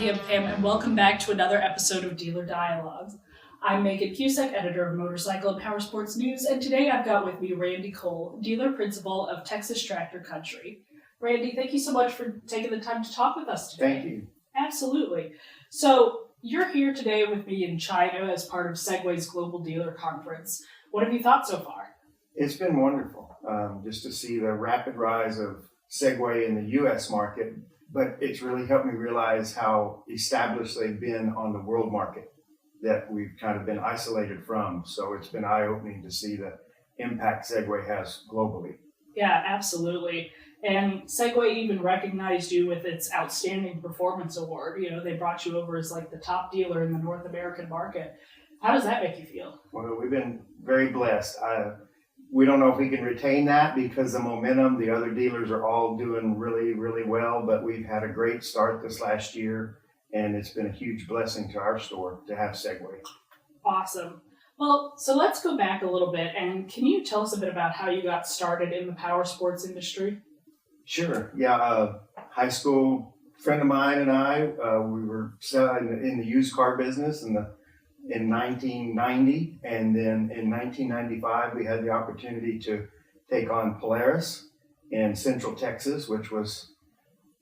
I'm Pam, and welcome back to another episode of Dealer Dialogues. I'm Megan Cusack, editor of Motorcycle and Powersports News, and today I've got with me Randy Cole, dealer principal of Texas Tractor Country. Randy, thank you so much for taking the time to talk with us today. Thank you. Absolutely. So, you're here today with me in China as part of Segway's Global Dealer Conference. What have you thought so far? It's been wonderful just to see the rapid rise of Segway in the U.S. market, but it's really helped me realize how established they've been on the world market that we've kind of been isolated from. So it's been eye-opening to see the impact Segway has globally. Yeah, absolutely. And Segway even recognized you with its Outstanding Performance Award. You know, they brought you over as like the top dealer in the North American market. How does that make you feel? Well, we've been very blessed. We don't know if we can retain that because the momentum, the other dealers are all doing really, really well, but we've had a great start this last year, and it's been a huge blessing to our store to have Segway. Awesome. Well, so let's go back a little bit, and can you tell us a bit about how you got started in the power sports industry? Sure. Yeah. High school friend of mine and I, we were selling in the used car business in 1990, and then in 1995 we had the opportunity to take on Polaris in Central Texas, which was,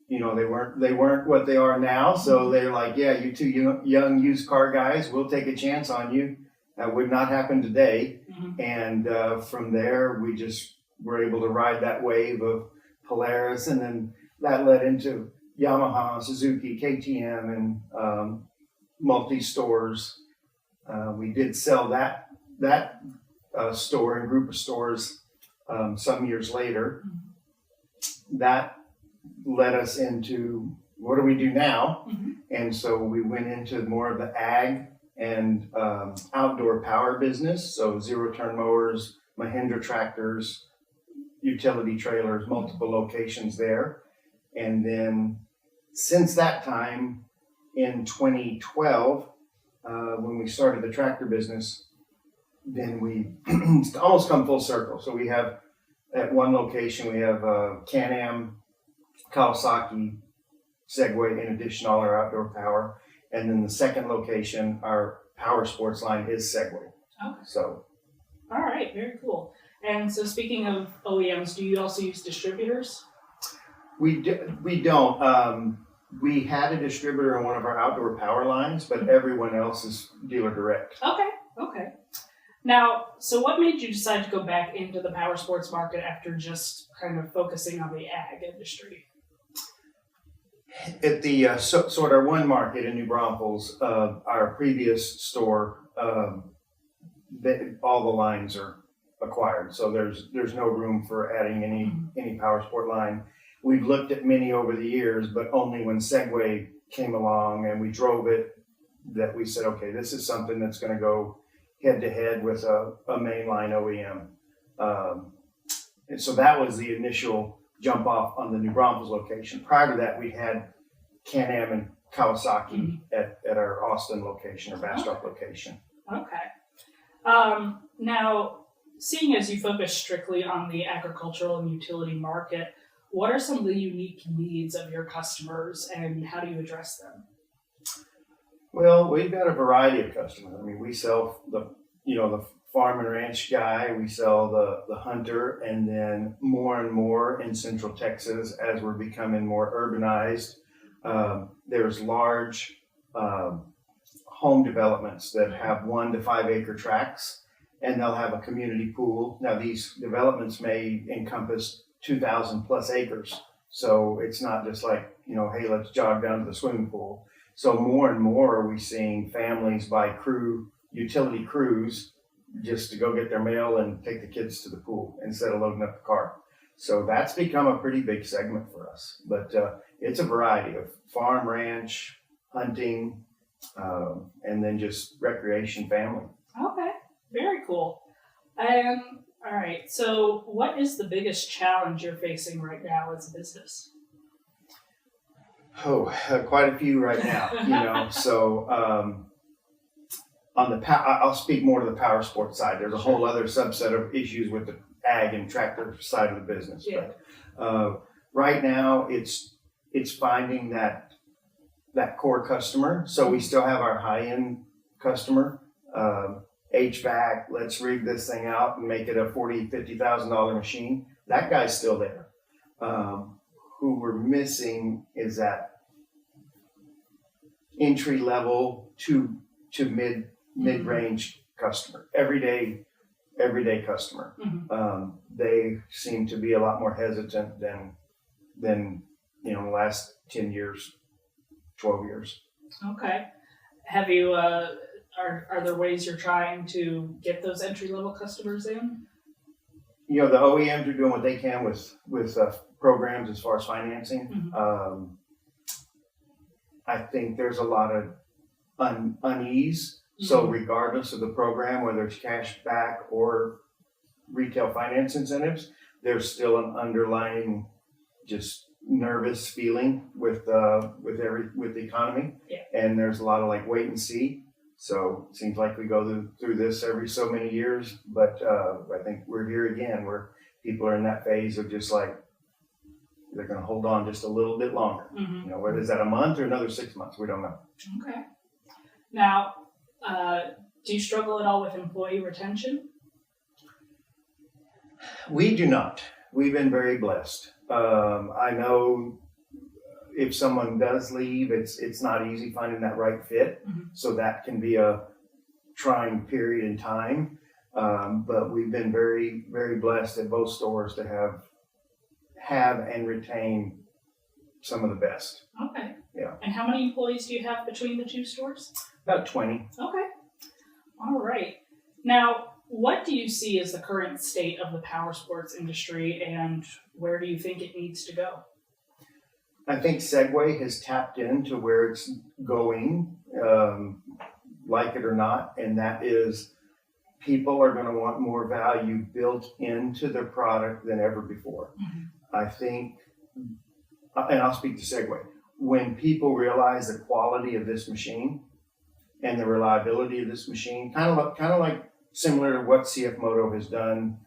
you know, they weren't what they are now. So they're like, yeah, you two young used car guys, we'll take a chance on you. That would not happen today. Mm-hmm. And from there, we just were able to ride that wave of Polaris, and then that led into Yamaha, Suzuki, KTM, and multi-stores. We did sell that store and group of stores some years later. Mm-hmm. That led us into what do we do now? Mm-hmm. And so we went into more of the ag and outdoor power business. So zero-turn mowers, Mahindra tractors, utility trailers, multiple locations there. And then since that time, in 2012, when we started the tractor business, then we almost come full circle. So we have at one location, we have Can-Am, Kawasaki, Segway, in addition to all our outdoor power. And then the second location, our power sports line is Segway. Okay. So. All right, very cool. And so speaking of OEMs, do you also use distributors? We don't. We had a distributor in one of our outdoor power lines, but everyone else is dealer direct. Okay. Now, so what made you decide to go back into the power sports market after just kind of focusing on the ag industry? At the sort of one market in New Braunfels, our previous store, all the lines are acquired, so there's no room for adding any power sport line. We've looked at many over the years, but only when Segway came along and we drove it that we said, okay, this is something that's going to go head to head with a mainline OEM. And so that was the initial jump off on the New Braunfels location. Prior to that, we had Can-Am and Kawasaki at our Austin location or Bastrop location. Okay. Now, seeing as you focus strictly on the agricultural and utility market, what are some of the unique needs of your customers and how do you address them? Well, we've got a variety of customers. I mean, we sell the farm and ranch guy, we sell the hunter, and then more and more in Central Texas as we're becoming more urbanized. There's large home developments that have 1 to 5 acre tracts, and they'll have a community pool. Now, these developments may encompass 2,000 plus acres. So it's not just like, hey, let's jog down to the swimming pool. So more and more are we seeing families buy utility crews just to go get their mail and take the kids to the pool instead of loading up the car. So that's become a pretty big segment for us. But it's a variety of farm, ranch, hunting, and then just recreation family. Okay, very cool. All right, so what is the biggest challenge you're facing right now as a business? Oh, quite a few right now, So I'll speak more to the power sports side. There's a whole other subset of issues with the ag and tractor side of the business. Yeah. But right now, it's finding that that core customer. So we still have our high-end customer, HVAC, let's rig this thing out and make it a $40,000, $50,000 machine. That guy's still there. Who we're missing is that entry level to mid-range customer, everyday customer. They seem to be a lot more hesitant than the last 10 years, 12 years. Okay. Have you, are there ways you're trying to get those entry level customers in? The OEMs are doing what they can with programs as far as financing. I think there's a lot of unease. So regardless of the program, whether it's cash back or retail finance incentives, there's still an underlying just nervous feeling with the economy. Yeah. And there's a lot of wait and see. So it seems like we go through this every so many years, but I think we're here again where people are in that phase of just they're going to hold on just a little bit longer. Whether is that a month or another 6 months, we don't know. Okay. Now, do you struggle at all with employee retention? We do not. We've been very blessed. I know if someone does leave, it's not easy finding that right fit. So that can be a trying period in time. But we've been very, very blessed at both stores to have and retain some of the best. Okay. Yeah. And how many employees do you have between the two stores? About 20. Okay. All right. Now, what do you see as the current state of the powersports industry, and where do you think it needs to go? I think Segway has tapped into where it's going, like it or not, and that is people are going to want more value built into their product than ever before. I think, and I'll speak to Segway, when people realize the quality of this machine and the reliability of this machine, kind of like similar to what CF Moto has done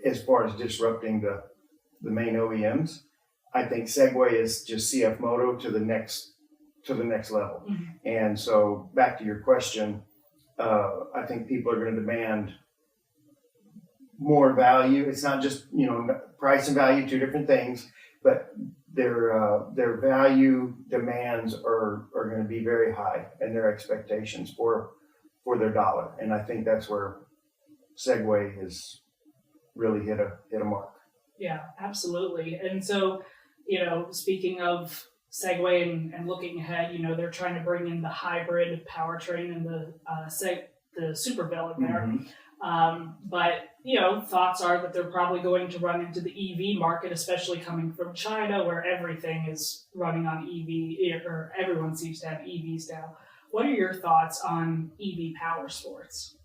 as far as disrupting the main OEMs, I think Segway is just CF Moto to the next level. And so back to your question, I think people are going to demand more value. It's not just price and value, two different things, but their value demands are going to be very high, and their expectations for their dollar. And I think that's where Segway has really hit a mark. Yeah, absolutely. And so, speaking of Segway and looking ahead, they're trying to bring in the hybrid powertrain and the Super Bell in there. But, thoughts are that they're probably going to run into the EV market, especially coming from China, where everything is running on EV, or everyone seems to have EVs now. What are your thoughts on EV power sports?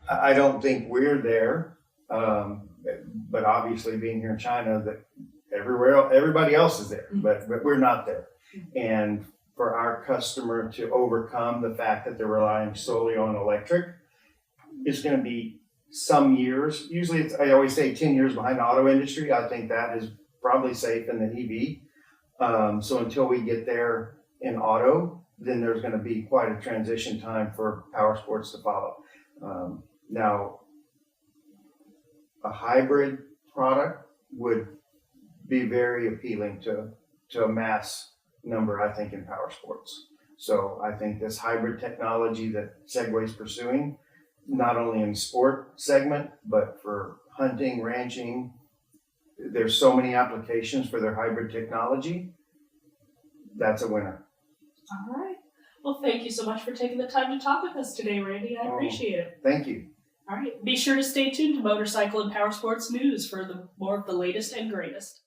I don't think we're there, but obviously being here in China, that everybody else is there, but we're not there. And for our customer to overcome the fact that they're relying solely on electric, it's going to be some years. Usually, I always say 10 years behind the auto industry. I think that is probably safe in the EV. So until we get there in auto, then there's going to be quite a transition time for power sports to follow. Now, a hybrid product would be very appealing to a mass number, I think, in power sports. So I think this hybrid technology that Segway's pursuing, not only in sport segment, but for hunting, ranching, there's so many applications for their hybrid technology. That's a winner. All right. Well, thank you so much for taking the time to talk with us today, Randy. I appreciate it. Thank you. All right. Be sure to stay tuned to Motorcycle and Powersports News for more of the latest and greatest.